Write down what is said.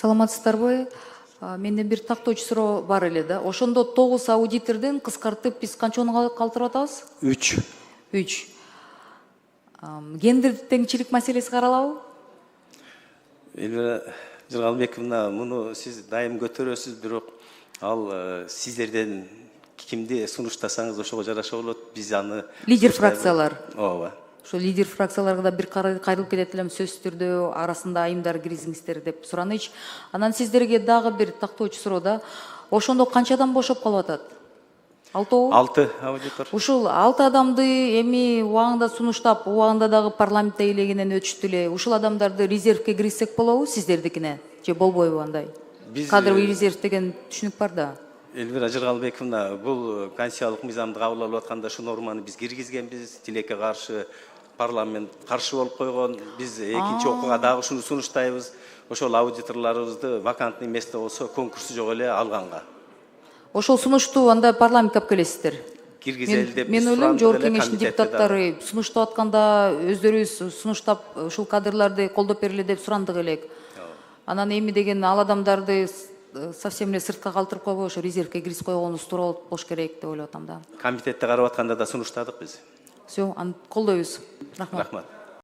Саламатсыздарбы? Менде бир тактоочу суроо бар эле да. Ошондо 9 аудитордон кыскартып биз канчаны калтырып атабыз? 3. 3. Гендер теңчилик маселеси каралабы? Элвира Жыргалбековна, муну сиз дайым көтөрөсүз, бирок ал сиздерден кимди сунуштасаңыз ошого жараша болот. Биз аны Лидер фракциялар. Ооба. Ошо лидер фракцияларга да бир кайрылып кетет элем, сөзсүз түрдө арасында айымдар киргизиңиздер деп сураныч. Анан сиздерге дагы бир тактоочу суроо да. Ошондо канчадан бошоп калып атат? 6 6 аудитор. Ушул 6 адамды эми убагында сунуштап, убагында дагы парламентте элегинен өтүштү эле. Ушул адамдарды резервке киргизсек болобу сиздердикине? Же болбойбу андай? Кадровый резерв деген түшүнүк бар да. Элвира Жыргалбековна, бул конституциялык мыйзамды кабыл алып атканда шу норманы биз киргизгенбиз. Тилекке каршы парламент каршы болуп койгон. Биз экинчи окууга дагы ушуну сунуштайбыз. Ошол аудиторлорубузду вакантный место болсо конкурсу жок эле алганга. Ошол сунушту анда парламентке алып келесиздер. Киргизели деп Мен ойлойм, жогорку кеңештин депутаттары сунуштап атканда өздөрүбүз сунуштап ушул кадрларды колдоп бергиле деп сурандык элек. Анан эми деген ал адамдарды совсем эле сыртка калтырып койбой, ошо резервке киргизип койгонубуз туура болуш керек деп ойлоп атам да. Комитетте карап атканда да сунуштадык биз. Все, аны колдойбуз. Рахмат. Рахмат.